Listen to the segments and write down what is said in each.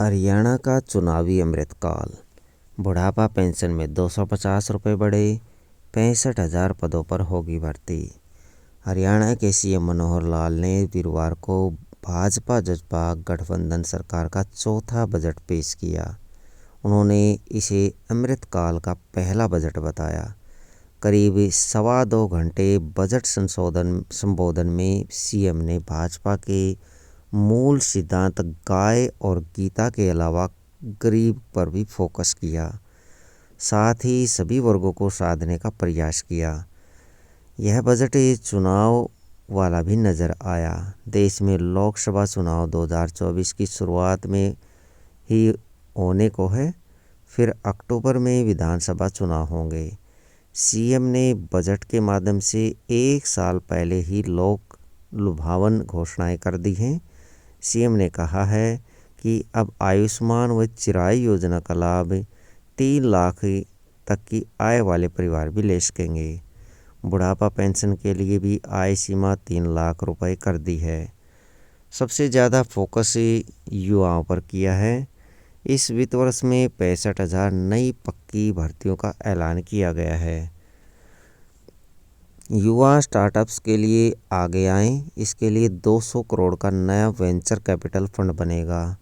हरियाणा का चुनावी अमृतकाल। बुढ़ापा पेंशन में 250 रुपये बढ़े, 65,000 पदों पर होगी भर्ती। हरियाणा के सीएम मनोहर लाल ने वीरवार को भाजपा जसपा गठबंधन सरकार का चौथा बजट पेश किया। उन्होंने इसे अमृतकाल का पहला बजट बताया। करीब 2.25 घंटे बजट संबोधन में सीएम ने भाजपा के मूल सिद्धांत गाय और गीता के अलावा गरीब पर भी फोकस किया। साथ ही सभी वर्गों को साधने का प्रयास किया। यह बजट चुनाव वाला भी नजर आया। देश में लोकसभा चुनाव 2024 की शुरुआत में ही होने को है, फिर अक्टूबर में विधानसभा चुनाव होंगे। सीएम ने बजट के माध्यम से 1 साल पहले ही लोक लुभावन घोषणाएं कर दी हैं। सीएम ने कहा है कि अब आयुष्मान व चिराई योजना का लाभ 3 लाख तक की आय वाले परिवार भी ले सकेंगे। बुढ़ापा पेंशन के लिए भी आय सीमा 3 लाख रुपए कर दी है। सबसे ज़्यादा फोकस युवाओं पर किया है। इस वित्त वर्ष में 65,000 नई पक्की भर्तियों का ऐलान किया गया है। युवा स्टार्टअप्स के लिए आगे आएं, इसके लिए 200 करोड़ का नया वेंचर कैपिटल फंड बनेगा।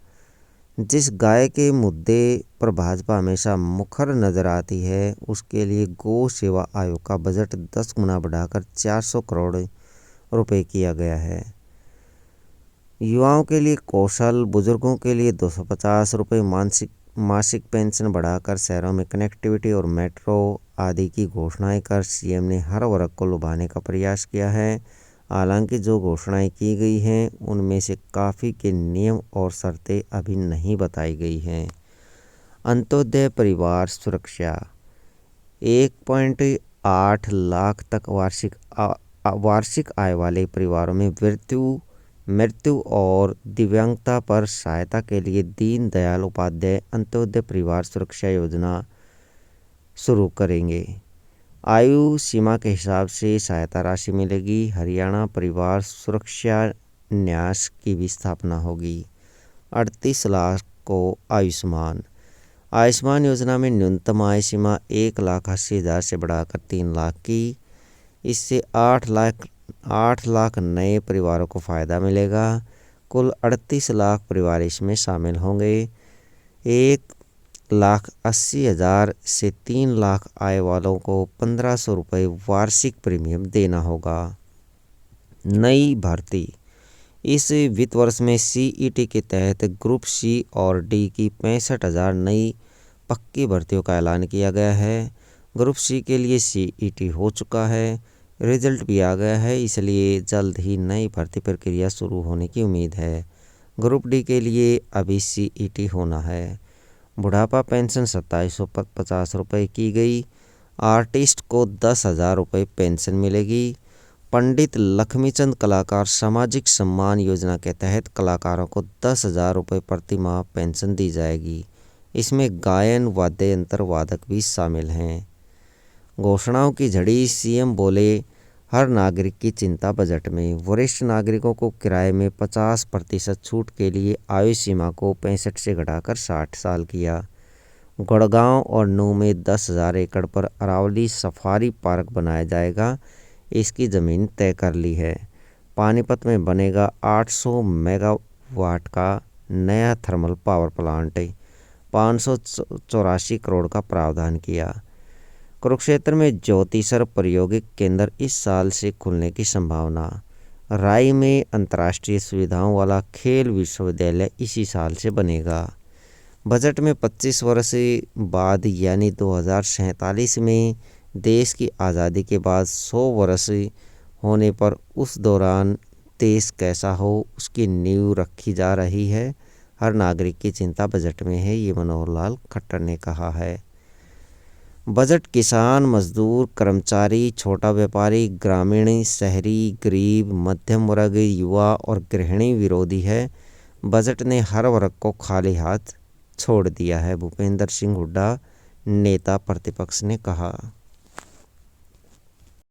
जिस गाय के मुद्दे पर भाजपा हमेशा मुखर नजर आती है, उसके लिए गौ सेवा आयोग का बजट 10 गुना बढ़ाकर 400 करोड़ रुपए किया गया है। युवाओं के लिए कौशल, बुजुर्गों के लिए 250 रुपये मासिक पेंशन बढ़ाकर शहरों में कनेक्टिविटी और मेट्रो आदि की घोषणाएं कर सीएम ने हर वर्ग को लुभाने का प्रयास किया है। हालांकि जो घोषणाएं की गई हैं, उनमें से काफ़ी के नियम और शर्तें अभी नहीं बताई गई हैं। अंत्योदय परिवार सुरक्षा 1.8 लाख तक वार्षिक आय वाले परिवारों में मृत्यु और दिव्यांगता पर सहायता के लिए दीनदयाल उपाध्याय अंत्योदय परिवार सुरक्षा योजना शुरू करेंगे। आयु सीमा के हिसाब से सहायता राशि मिलेगी। हरियाणा परिवार सुरक्षा न्यास की भी स्थापना होगी। 38 लाख को आयुष्मान योजना में न्यूनतम आय सीमा 1,80,000 से बढ़ाकर 3 लाख की। इससे 8 लाख नए परिवारों को फ़ायदा मिलेगा। कुल 38 लाख परिवार इसमें शामिल होंगे। 1,80,000 से 3 लाख आय वालों को 1,500 रुपये वार्षिक प्रीमियम देना होगा। नई भर्ती इस वित्त वर्ष में सीईटी के तहत ग्रुप सी और डी की 65,000 नई पक्की भर्तियों का ऐलान किया गया है। ग्रुप सी के लिए सीईटी हो चुका है, रिजल्ट भी आ गया है, इसलिए जल्द ही नई भर्ती प्रक्रिया शुरू होने की उम्मीद है। ग्रुप डी के लिए अभी सीईटी होना है। बुढ़ापा पेंशन 2,750 रुपये की गई। आर्टिस्ट को 10,000 रुपये पेंशन मिलेगी। पंडित लक्ष्मीचंद कलाकार सामाजिक सम्मान योजना के तहत कलाकारों को 10,000 रुपये प्रति माह पेंशन दी जाएगी। इसमें गायन वाद्य यंत्र वादक भी शामिल हैं। घोषणाओं की झड़ी, सीएम बोले हर नागरिक की चिंता बजट में। वरिष्ठ नागरिकों को किराए में 50% छूट के लिए आयु सीमा को 65 से घटाकर 60 साल किया। गुड़गांव और नूंह में 10,000 एकड़ पर अरावली सफारी पार्क बनाया जाएगा। इसकी ज़मीन तय कर ली है। पानीपत में बनेगा 800 मेगावाट का नया थर्मल पावर प्लांट। 584 करोड़ का प्रावधान किया। कुरुक्षेत्र में ज्योतिसर प्रायोगिक केंद्र इस साल से खुलने की संभावना। राई में अंतर्राष्ट्रीय सुविधाओं वाला खेल विश्वविद्यालय इसी साल से बनेगा। बजट में 25 वर्ष बाद यानी 2047 में देश की आज़ादी के बाद 100 वर्ष होने पर उस दौरान देश कैसा हो, उसकी नींव रखी जा रही है। हर नागरिक की चिंता बजट में है, ये मनोहर लाल खट्टर ने कहा है। बजट किसान, मजदूर, कर्मचारी, छोटा व्यापारी, ग्रामीण, शहरी, गरीब, मध्यम वर्ग, युवा और गृहिणी विरोधी है। बजट ने हर वर्ग को खाली हाथ छोड़ दिया है, भूपेंद्र सिंह हुड्डा नेता प्रतिपक्ष ने कहा।